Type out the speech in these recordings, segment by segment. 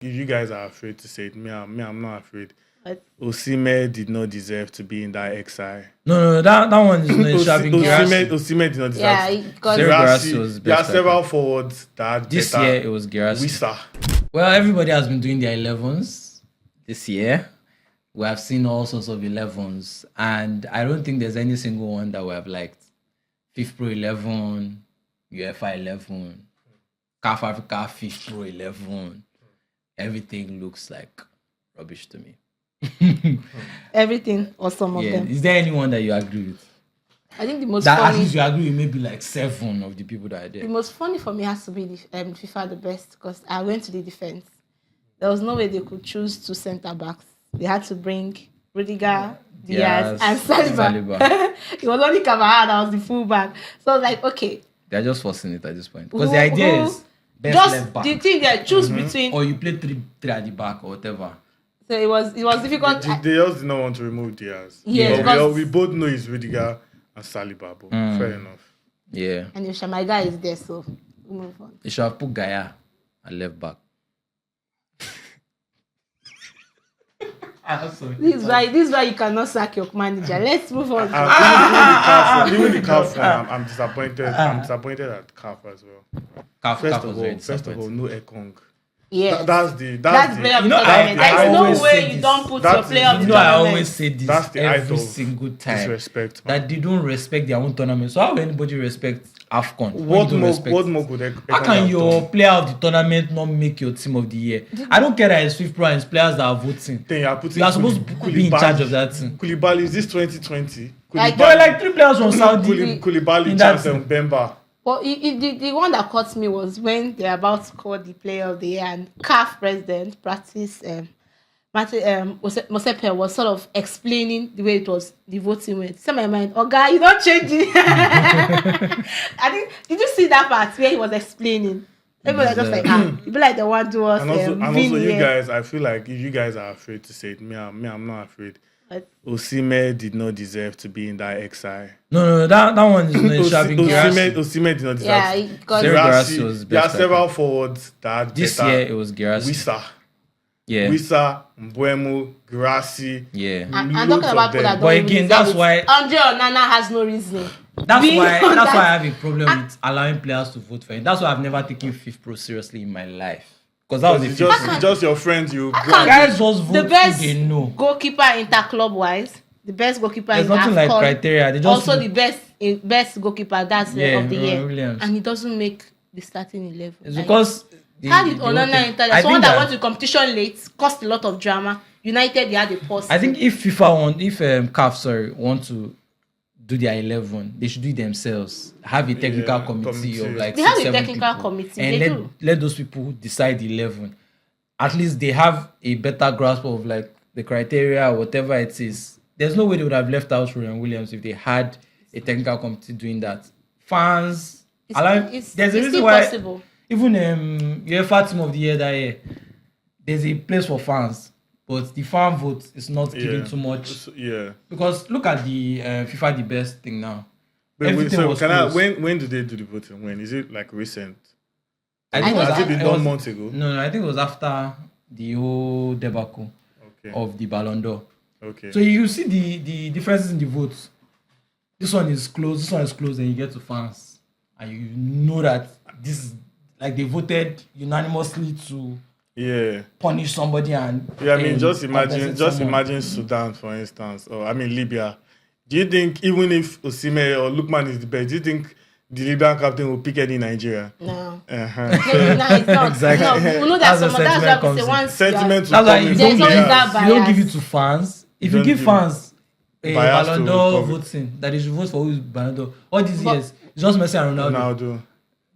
If you guys are afraid to say it, I'm not afraid. But Osimhen did not deserve to be in that XI. No, that one is not shoving Osimhen did not deserve. yeah, to. because Guirassy was There are best several forwards that had This better year it was Guirassy. Wissa. Well, everybody has been doing their 11s this year. We have seen all sorts of 11s, and I don't think there's any single one that we have liked. FIFA Pro 11, UEFA 11, CAF Africa FIFA Pro 11. Everything looks like rubbish to me. everything or some of them. Is there anyone that you agree with? I think the most That at funny, least you agree with maybe like 7 of the people that are the there. most funny for me has to be the FIFA the best because I went to the defense. There was no way they could choose 2 centre backs. They had to bring Rudiger, Diaz, and Saliba. It was only Kamara that was the fullback. So I was like, okay, They're just forcing it at this point. Because the idea is best just left back. the thing they choose between. Or you play 3 at the back or whatever. So it was difficult. They just did not want to remove Diaz. Yes, But because- we both know it's Rudiger and Saliba, but fair enough. Yeah. And if my guy is there, so we move on. They should have put Gaia at left back. This is why you cannot sack your manager. Let's move on. Even the CAF one, I'm disappointed. I'm disappointed at CAF as well. First of all, no Ekong. Yeah, That's the player of You the know, tournament. I There's always no say way you this. don't put That your is- player of You the know, I tournament. always say this That's the height every of single time. disrespect, man. That they don't respect their own tournament. So how will anybody respect AFCON? when What you don't more? respect What it? more could Ekong How can have your done? player of the tournament not make your team of the year? I don't care that it's FIFA Pro and it's players that are voting. Then you are putting You are supposed to be in charge of that team. Koulibaly, is this 2020? Like, There were like 3 players from Saudi. Koulibaly, in that Chance, and Bemba. But the one that caught me was when they're about to call the player of the year and CAF president practice Mosepe was sort of explaining the way it was the voting went. So my mind, oh guy, you don't change it. I think did you see that part where he was explaining? Everybody was just like, you be like the one to us. And also, win you here. guys, I feel like if you guys are afraid to say it, I'm not afraid. But Osimhen did not deserve to be in that XI. No, that one is not shoving Guirassy. Osimhen did not deserve yeah, to. because Guirassy was There are best several forwards that had This better. year it was Guirassy. Wissa, Mbuemo, Guirassy. Yeah. I'm loads talking of about people them. that don't But even again, deserve that's it. why- Andre Onana has no reason. That's Being why on I that- have a problem with allowing players to vote for him. That's why I've never taken FIFA Pro seriously in my life. Because that was the It's FIFA. just your friends you go can't- Guys just vote The best who they know. goalkeeper interclub wise, the best goalkeeper There's in nothing like AFCON, criteria. They just also the best goalkeeper that's Yeah, of the Rowan year, Williams. and he doesn't make the starting 11. It's Like, because how did Onana enter? I There's someone think that went to competition late, caused a lot of drama. United, they had a pause. I think if CAF want to do their 11, they should do it themselves. Have a technical committee of like They have 6, a 7 technical people, committee, and they do. let those people decide the 11. At least they have a better grasp of like the criteria or whatever it is. There's no way they would have left out Rowan Williams if they had a technical committee doing that. Fans, it's there's a reason still why possible. even UEFA Team of the Year that year, there's a place for fans, but the fan vote is not giving too much. Yeah. Because look at the FIFA the best thing now. But Everything so was can close. when do they do the voting? When is it like recent? I think Has it been done was- months ago? No, I think it was after the whole debacle Okay. of the Ballon d'Or. Okay. So you see the differences in the votes. This one is close, and you get to fans. And you know that this is like they voted unanimously to Yeah. punish somebody and Yeah, I mean, just compensate someone. imagine Sudan, for instance, or I mean Libya. Do you think even if Osimhen or Lookman is the best, do you think the Libyan captain will pick any Nigeria? No. Uh-huh. No, it's not. Exactly. No, we know That's that where that's sentiment why we comes say in. once Sentiment will That's why come you in don't, There's always players. that you don't give bias. it to fans. If You you don't give give fans a bias Ballon to d'Or cover- voting, that they should vote for who is Ballon d'Or. All these But- years, it's just Messi and Ronaldo. Ronaldo.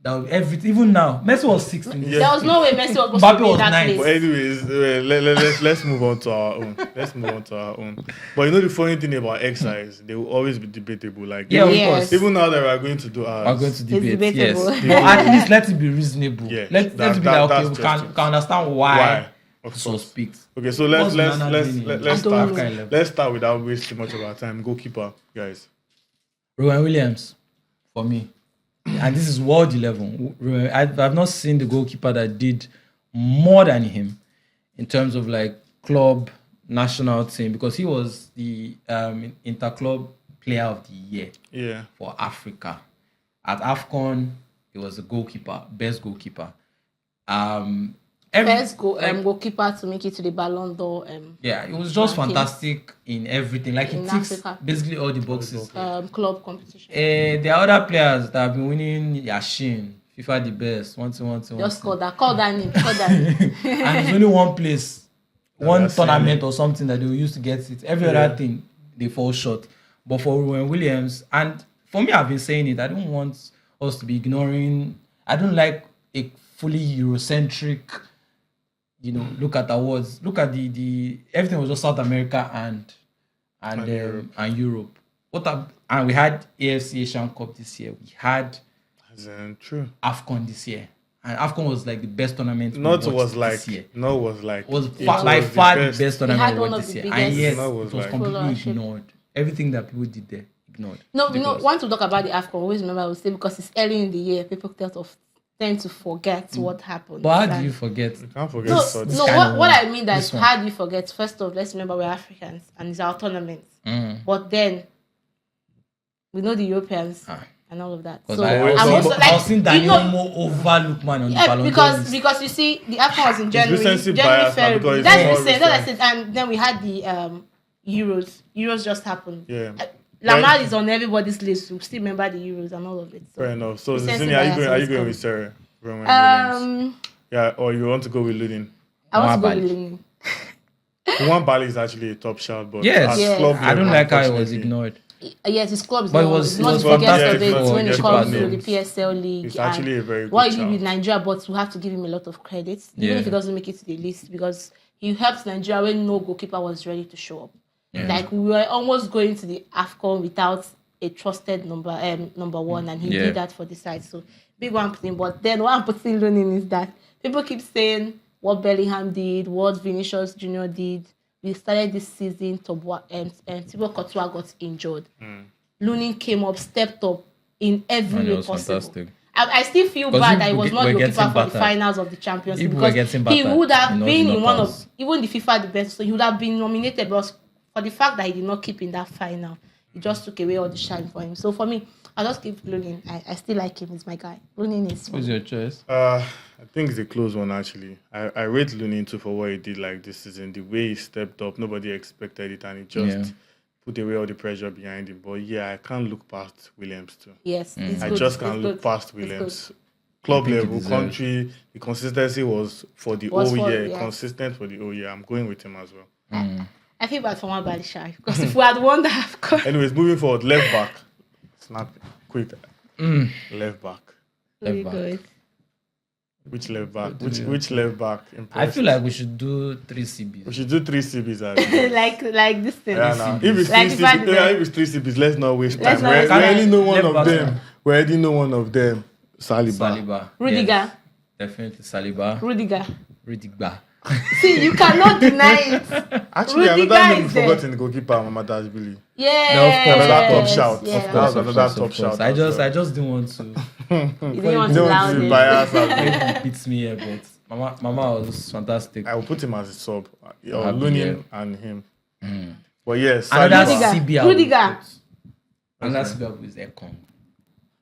That would everything. Even now, Messi was 16. Yeah. There was no way Messi was supposed Mbappe to be in was that nine. But place. anyways, let's move on to our own. But you know the funny thing about exercise, they will always be debatable. Like Yeah, of Yes. course. even now that we are going to do ours, We're going to debate. Yes, debatable. but at least let it be reasonable. Yeah, Let's be like, okay, that's we just can it. understand why Why? Of so course. speaks. Okay, so let's What's Nana doing in let's I don't start. know. Let's start without wasting much of our time. Goalkeeper, guys. Rowan Williams, for me, and this is world 11. I've not seen the goalkeeper that did more than him. in terms of like club national team, because he was the interclub player of the year for Africa. At AFCON, he was the best goalkeeper. Goalkeeper to make it to the Ballon d'Or. It was just fantastic in everything. Like, it ticks Africa. basically all the boxes. Club competition. There are other players that have been winning Yashin, FIFA the best, one. Just call that name. And there's only one place, one tournament or something that they will use to get it. Every other thing, they fall short. But for Rowan Williams, and for me, I've been saying it, I don't want us to be ignoring. I don't like a fully Eurocentric, look at awards. Look at the everything was just South America and Europe. And we had AFC Asian Cup this year. We had true AFCON this year. And AFCON was like the best tournament this year. Was by far the best tournament we watched this year. And yes, it was completely ignored. Everything that people did there, ignored. No, want to talk about the AFCON, always remember I would say, because it's early in the year, people tend to forget what happened. But how do you forget? You can't forget. What I mean that how do you forget? First off, let's remember we're Africans and it's our tournament. But then we know the Europeans and all of that. So I was seeing Daniel more over Lookman on the Ballon d'Or. because you see the AFCON was in January, February. That's recent. That's it. And then we had the Euros. Euros just happened. Yeah. Lamar is on everybody's list. We still remember the Euros and all of it. Fair enough. So, Zini, are you going with Sarah? Or you want to go with Lunin? I want to go with Lunin. Nwabali is actually a top shout, but I don't like how it was ignored. Yes, his club is but not the biggest of it when it comes to the PSL league. It's actually a very good what he did with Nigeria, but we have to give him a lot of credit, even if he doesn't make it to the list, because he helped Nigeria when no goalkeeper was ready to show up. Yeah. Like, we were almost going to the AFCON without a trusted number one, and he did that for the side. So big one thing. But then what I'm putting learning is that people keep saying what Bellingham did, what Vinicius Jr. did. We started this season, Thibaut Courtois got injured. Lunin came up, stepped up in every way possible. Fantastic. I still feel bad that he was not the goalkeeper for the finals of the Champions League, because he would have been in one of, even the FIFA the best, so he would have been nominated, but for the fact that he did not keep in that final, he just took away all the shine for him. So for me, I'll just give Lunin. I still like him. He's my guy. Lunin is fun. Who's your choice? I think it's a close one, actually. I rate Lunin too for what he did like this season. The way he stepped up, nobody expected it, and he just put away all the pressure behind him. But I can't look past Williams too. Yes, I just can't look past Williams. Club level, country, the consistency was for the whole year. Consistent for the whole year. I'm going with him as well. I feel bad for Nwabali Shy, because if we had won the AFCON. Anyways, moving forward, left back. Snap quick. Left back. Very good. Which left back? Which left back? I feel like we should do 3 CBs. We should do 3 CBs. like this thing. If it's 3 CBs, let's not waste time. We already know one of them. Saliba. Rudiger. Definitely Saliba. Rudiger. See, you cannot deny it. Actually, another name we forgot in the goalkeeper, Mamata Ashbili. Yeah. Another top shout. That was another top shout. I just didn't want to. You didn't want to loud be biased. It beats me here, but Mama was fantastic. I will put him as a sub. Lunin and him. But yes, another CB. Rudiger. Another CB is Ekong.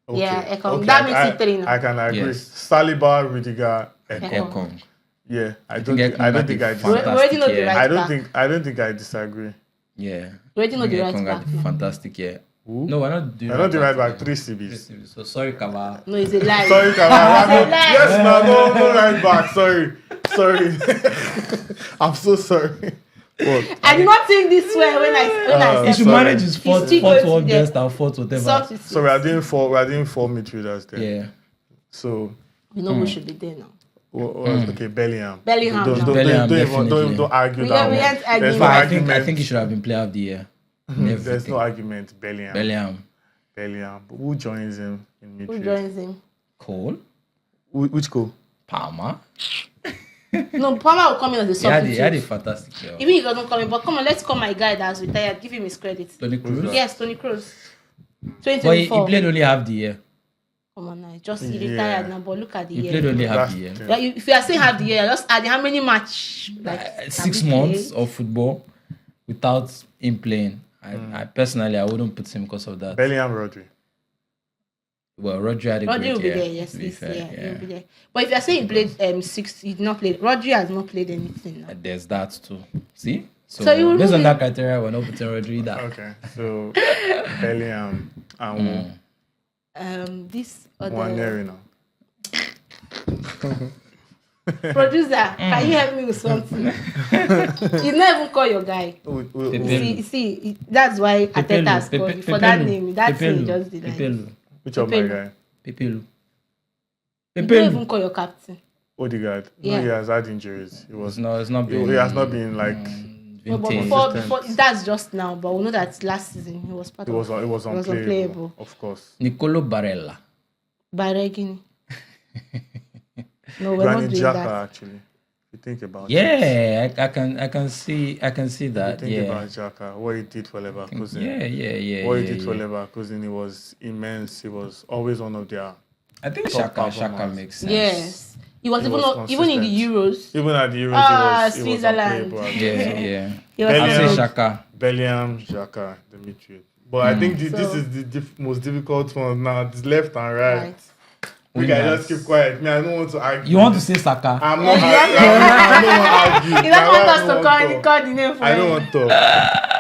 Okay. Yeah, Ekong. That makes it 3 now. I can agree. Yes. Saliba, Rudiger, Ekong. Yeah, I don't think I disagree. I don't think I disagree. Yeah. We already know the right back. Fantastic, yeah. Who? No, we're not doing the right back. 3 CBs. So sorry, Kaba. No, it's a lie. Sorry, Kaba. Yes, no right back. Sorry. I'm so sorry. What? I did not think this way when I said. He should manage his fourth one best and fourth whatever. So we are doing 4 midfielders there. Yeah. So we know who should be there now. Okay, Bellingham. Don't argue that one. I think he should have been player of the year. There's no argument. Bellingham. But who joins him in midfield? Who joins him? Cole. Which Cole? Palmer. No, Palmer will come in as a substitute. He had a fantastic year. Even he doesn't come in, but come on, let's call my guy that's retired. Give him his credit. Toni Kroos? Yes, Toni Kroos. 2024. But he played only half the year. Come on now, just he retired now, but look at the He year. played only half the year. Yeah, if you are saying half the year, just add how many match? Like 6 months of football without him playing. I personally, I wouldn't put him because of that. Bellingham, Rodri. Well, Rodri had a Rodri great will be year. there, yes, this year. He'll be there. But if you're saying he played 6, he did not play. Rodri has not played anything now. There's that too. See? So you based on that criteria, we're not putting Rodri there. Okay, so Bellingham and this other Waneri now. producer, can you help me with something? You not even call your guy. See, that's why Ateta has called you for that name. That thing just did like. Which of my guy? Pepelu. You don't even call your captain. Odegaard. Yeah. No, he has had injuries. It's not been. He has not been like. But before, that's just now. But we know that last season he was part of. It was unplayable. Of course. Nicolo Barella. Barregini. No, we're not doing Xhaka, that. actually. If you think about it. Yeah, I can see that. Think about Xhaka, what he did for Leverkusen. Yeah. What he did for Leverkusen, it was immense. He was always one of their. I think Xhaka makes sense. Yes. He was even in the Euros. Even at the Euros, he was Switzerland. Yeah. Bellingham, I'll say Xhaka. Bellingham, Xhaka, the midfield. But I think this is the most difficult one now. This left and right. We can just keep quiet. Me, I don't want to argue. You want to say Saka? I'm not. I don't want to argue. You don't want us to call the name for I don't want to.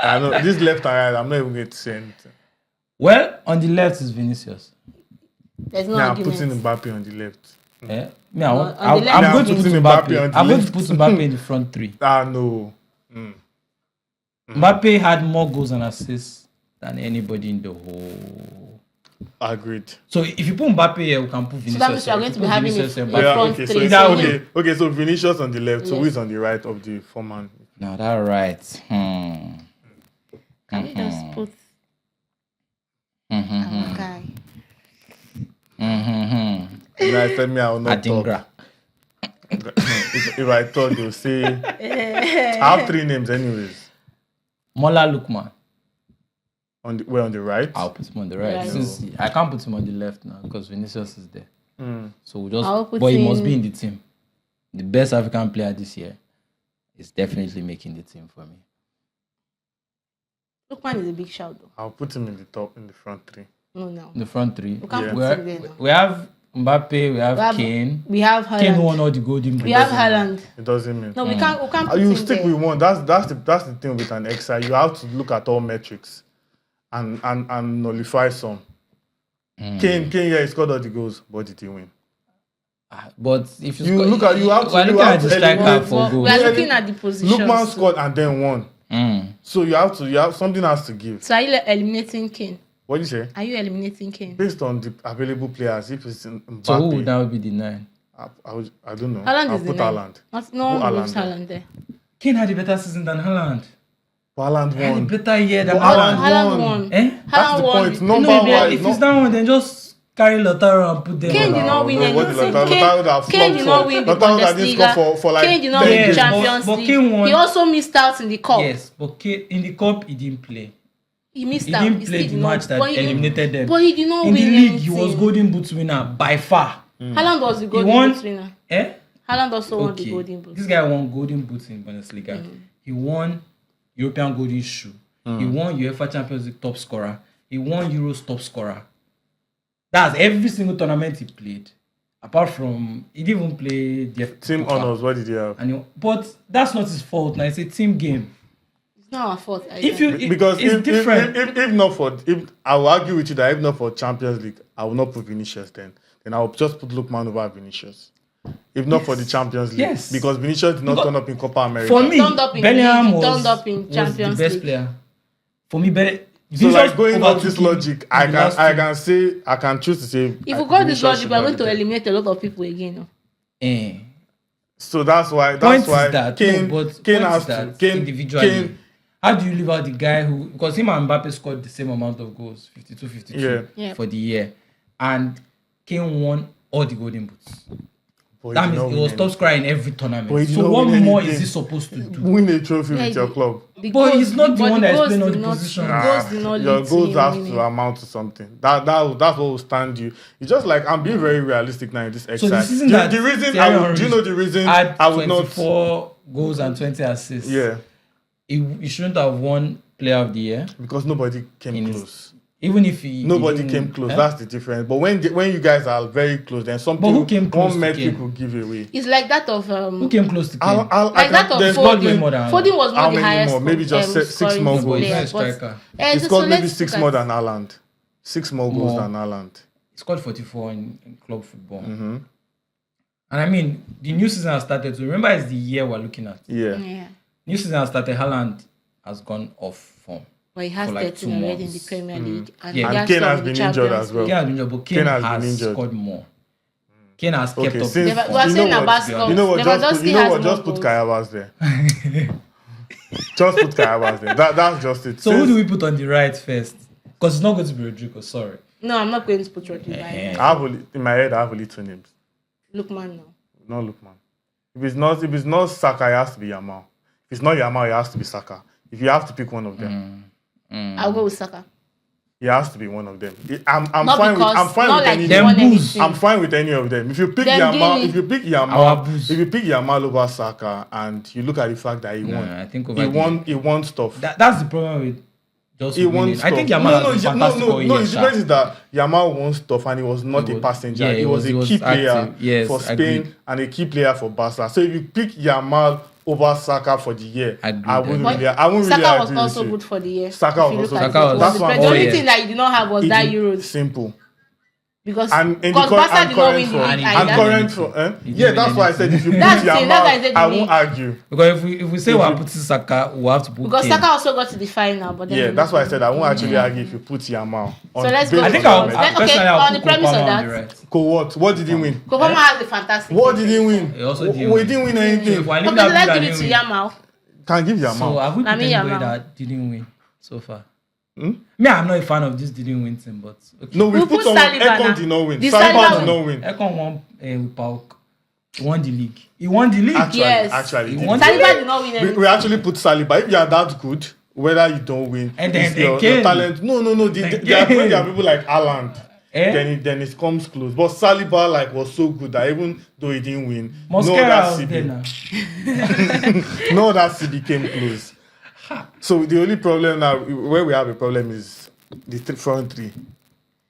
I know this left and right. I'm not even going to say anything. Well, on the left is Vinicius. There's no I'm argument. putting Mbappe on the left. Yeah. I'm going to put Mbappe. I'm going to put Mbappe in the front three. No. Mbappe had more goals and assists than anybody in the whole. Agreed. So if you put Mbappe here, we can put Vinicius. So that means you're going to be having a front okay, three. Okay, so Vinicius on the left. So who is on the right of the foreman? Now that right. Can you just put our guy? You know, I tell me I will not Adingra. talk. If I thought they'll say I have 3 names anyways. Mola Lukman. On the right? I'll put him on the right. Since I can't put him on the left now because Vinicius is there. So we'll just but he must be in the team. The best African player this year is definitely making the team for me. Lukman is a big shout though. I'll put him in the front 3. No. The front 3. We can't put him there now. We have Mbappe, we have Kane. We have Haaland. Kane won all the golden boots. We have Haaland. It doesn't mean. No, we can't put you him stick there. with one. That's the thing with an XI. You have to look at all metrics and nullify some. Kane, he scored all the goals, but did he win? But if you look at the striker for goals. We are looking at the positions. Lookman scored and then won. So you have something has to give. So are you eliminating Kane? What do you say? Are you eliminating Kane? Based on the available players, if it's Mbappe, so who would now be the 9? I don't know. Haaland is the 9. Haaland. No one puts Haaland there. Kane had a better season than Haaland. Haaland won. Had a better year than Haaland won. That's the point. If it's that one, then just carry Lautaro and put them. Kane did not win anything. Kane did not win the Bundesliga. Kane did not win the Champions League. He also missed out in the cup. Yes, but Kane, in the cup he didn't play. He missed out. He didn't play the match that eliminated them. But he did not win anything. In the league, he was Golden Boot winner by far. Haaland was the Golden Boot winner. Haaland also won the Golden Boot. This guy won Golden Boots in Bundesliga. He won European Golden Shoe. He won UEFA Champions League top scorer. He won Euros top scorer. That's every single tournament he played. Apart from, he didn't even play the team honors. What did he have? But that's not his fault. Now it's a team game. It's not our fault. Because it's different. If I will argue with you that if not for Champions League, I will not put Vinicius then. Then I will just put Lukman over Vinicius. If not for the Champions League, because Vinicius did not turn up in Copa America. For me, Bellingham was Champions the best player. For me, so like going on this logic, I can choose to say. If we go this logic, we are going to eliminate a lot of people again. So that's why Kane has to individually. How do you leave out the guy who, because him and Mbappe scored the same amount of goals, 52 for the year, and Kane won all the golden boots. That means he was top scorer in every tournament. He So did not what win more anything. is he supposed to do? Win a trophy with your club. But he's not the one that is playing all the positions. Your goals have to amount to something. That's what will stand you. It's just like I'm being very realistic now in this exercise. So the season do you know the reason I would 24 goals and 20 assists? Yeah. He shouldn't have won Player of the Year. Because nobody came close. Even if nobody came close, that's the difference. But when you guys are very close, then something one metric will give away. It's like that of who came close to Kane? Like that of Foden. Foden was not the highest. Maybe just 6 more goals. He scored maybe 6 more than Haaland. 6 more goals than Haaland. He scored 44 in club football. And I mean, the new season has started. So remember, it's the year we're looking at. Yeah. New season has started. Haaland has gone off form. But he has 13 already in the Premier League. And Kane has been injured as well. Kane has been injured, but Kane has scored more. Kane has kept up. We are saying about scores. You know what? Just put Kai Havertz there. Just put Kai Havertz there. That's just it. So who do we put on the right first? Because it's not going to be Rodrigo, sorry. No, I'm not going to put Rodrigo. In my head, I have only 2 names. Lookman now. Not Lookman. If it's not Saka, it has to be Yamal. If it's not Yamal, it has to be Saka. If you have to pick one of them. I'll go with Saka. It has to be one of them. I'm fine with any of them. If you pick Yamal over Saka, and you look at the fact that he won stuff. That's the problem with just winning. I think Yamal has been fantastic all year. No, the difference is that Yamal won stuff and he was not a passenger. Yeah, he was a key player for Spain agreed. And a key player for Barca. So if you pick Yamal over Saka for the year, I wouldn't really Saka was agree also with good for the year. Saka was also good. The only thing that you did not have was that Euros. Simple. Because Barca did not win the league. I'm current for. Yeah, that's why I said if you put Yamal, I won't argue. Because if we say we're putting Saka, we'll have to put because Kane. Saka also got to the final. But then that's why I said I won't actually argue if you put Yamal. So let's go. I think on the premise of that. What did he win? Kopama has a fantastic. What did he win? He also didn't win anything. Okay, so let's give it to Yamal. Can give Yamal. So have we put anybody that didn't win so far? Me, I'm not a fan of this didn't win team, but okay. No, we put someone. Ekon did not win. Saliba did not win. Ekon won with Pauk. He won the league. He won the league. Actually, Saliba did not win anything. We actually put Saliba. If you are that good, whether you don't win, and then your talent. No. There are people like Haaland. Then it comes close. But Saliba was so good that even though he didn't win, no other CB came close. So the only problem now, where we have a problem is the front three,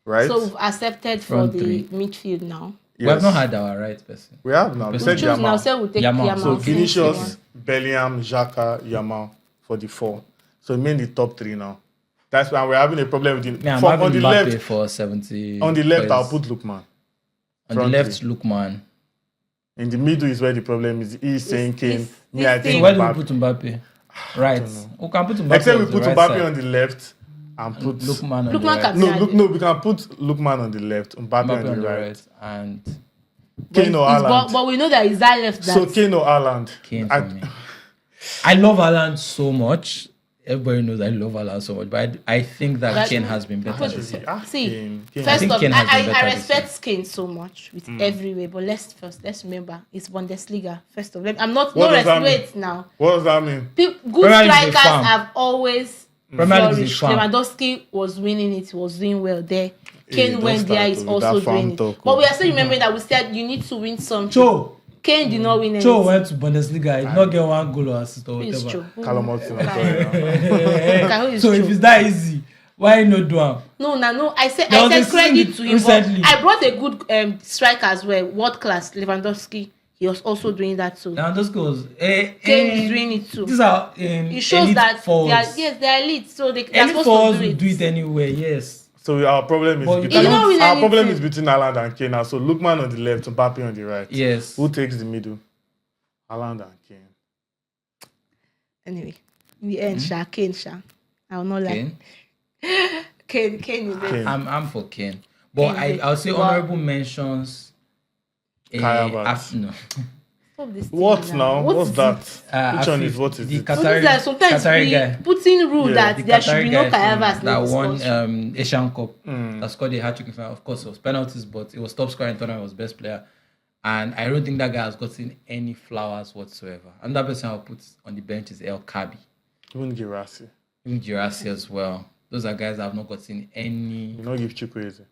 right? So we've accepted for the midfield now. Yes. We have not had our right person. We have now. We said Yamal. Now, so we'll take Yamal. So Vinicius, Bellingham, Xhaka, Yamal for the 4. So it means the top 3 now. That's why we're having a problem with the on the left for 70. On the left, I'll put Lookman. On the left, Lookman. In the middle is where the problem is. He's saying Kane. I think where do we put Mbappe? Right. We can put Mbappe. Except we put Mbappe on the left and put Lookman on the right. No, we can put Lookman on the left, Mbappe on the right. And Kane or Haaland. But we know that it's that left. So Kane or Haaland. Kane for me. I love Haaland so much. Everybody knows I love Haaland so much, but I think that Kane has been better this year. See, first of all, I respect Kane so much with every way, but let's remember, it's Bundesliga. First of all, I'm not wait now. What does that mean? Good strikers have always flourished. Lewandowski was winning it, he was doing well there. Kane went there, he's also doing it. But we are still remembering that we said you need to win something. Kane did not win anything. Joe went to Bundesliga. He did not get 1 goal or assist or whatever. So if it's that easy, why not do him? No. I said credit to him. Recently. I brought a good striker as well, world class, Lewandowski. He was also doing that too. Lewandowski was Kane is doing it too. These are it shows that they are elite, so they are supposed to do it anyway. Yes. So our problem is between Haaland and Kane now. So Lookman on the left, Mbappe on the right. Yes. Who takes the middle? Haaland and Kane. Anyway, in the end, Kane. I will not lie. Kane is it. I'm for Kane. But I'll say honorable mentions. No. What now? What's that? Which one is what is it? Sometimes we put in rule that there should be no Kai Havertz that won Asian Cup. That scored a hat-trick. Of course, it was penalties, but it was top scorer in tournament, was best player. And I don't think that guy has gotten any flowers whatsoever. Another person I'll put on the bench is El Kabi. Even Girassi. Even Girassi as well. Those are guys that have not gotten any. You know, give Chukwueze.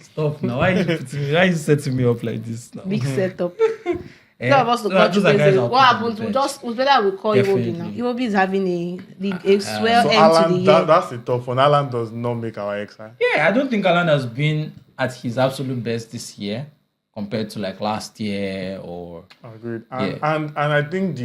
Stop now. Why are you setting me up like this now? Big setup. Those What happened? We better call Iwobi now. Iwobi is having a swell end to the year. That's a tough one. Haaland does not make our XI. Yeah, I don't think Haaland has been at his absolute best this year compared to like last year or. Agreed. And I think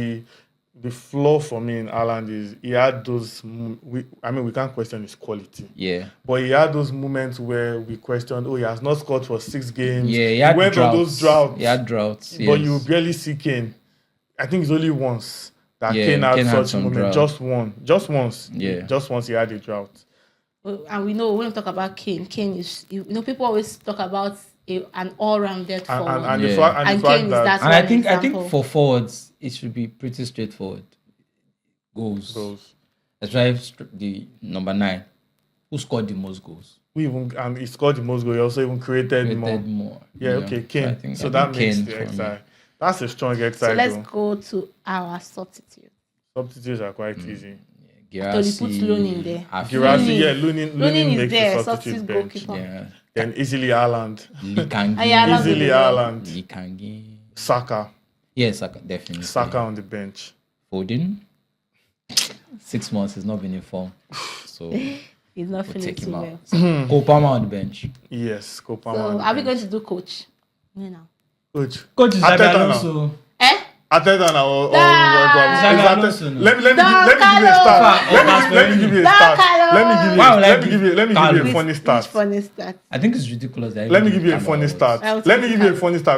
the flaw for me in Haaland is he had those. We can't question his quality. Yeah. But he had those moments where we questioned, he has not scored for 6 games. Yeah, he went droughts. on those droughts. He had droughts. But you barely see Kane. I think it's only once that Kane had such a moment. Drought. Just once. Yeah. Just once he had a drought. And we know when we talk about Kane is, people always talk about an all-rounded forward. And the fact that... And I think for forwards, it should be pretty straightforward. Goals. Let's drive the number 9. Who scored the most goals? And he scored the most goals. He also even created more. Yeah, okay, Kane. So that makes the XI. That's a strong XI. So let's go to our substitute. Substitutes are quite easy. Girassi, so you put Lunin there. Girassi, Lunin makes there, the substitute bench. Yeah. Then easily Haaland. Easily Haaland. Saka. Yeah, Saka, definitely. Saka on the bench. Foden. 6 months, he's not been in form. So he's not feeling too well. Cole Palmer on the bench. Yes, Cole Palmer. So are we going to do coach? Coach is Xabi Alonso. Ateta now. Let me give you a start. Let me give you a start. Let me give you a funny start. I think it's ridiculous. Let me give you a funny start.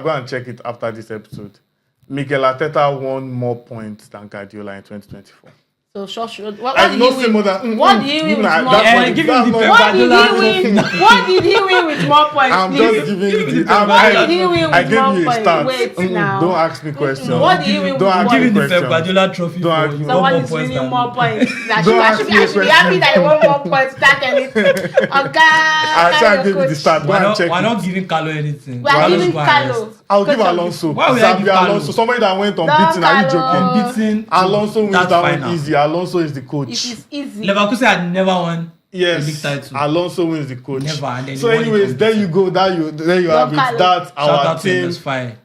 Go and check it after this episode. Mikel Arteta won more points than Guardiola in 2024. So what did he win? What did he win with more points? What did he win with more points? I'm just giving you I gave you a start. Wait now. Don't ask me questions. What did he win with more points? Giving the Pep Guardiola trophy for someone is winning more points. I should be happy that he won more points without anything. Okay. I gave you the start. We're not giving Carlo anything. We're giving Carlo. I'll give Alonso. Xabi Alonso. Somebody that went unbeaten. Are you joking? Alonso wins that one easy. Alonso is the coach. It is easy. Leverkusen had never won a league title. Alonso wins the coach. Never. And then so anyways, there you go. There you have it. That's our team.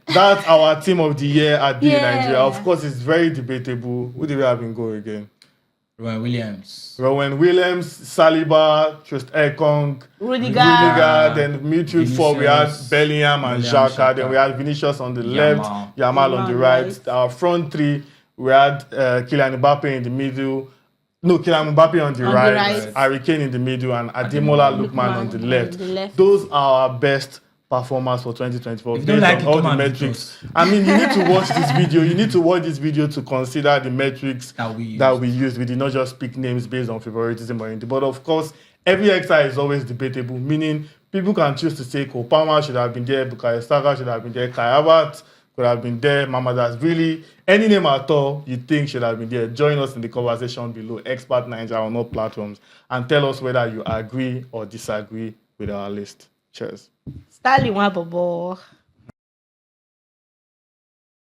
That's our team of the year at the Nigeria. Of course, it's very debatable. Who did we have in goal again? Rowan Williams, Saliba, Trust Ekong, Rudiger. Then midfield 4 we had Bellingham and Xhaka. Then we had Vinicius on the left, Yamal on the right. Our front 3 we had Kylian Mbappe in the middle. No, Kylian Mbappe on the right, Harry Kane in the middle, and Ademola Lookman on the left. Those are our best performance for 2024 based on all the metrics. I mean, you need to watch this video. You need to watch this video to consider the metrics that we used. We did not just pick names based on favoritism or anything. But of course, every XI is always debatable, meaning people can choose to say Cole Palmer should have been there, Bukayo Saka should have been there, Kai Havertz could have been there, Mamadas, really any name at all you think should have been there. Join us in the conversation below, Expert Nigeria on all platforms, and tell us whether you agree or disagree with our list. Cheers. Stanley Wabobo.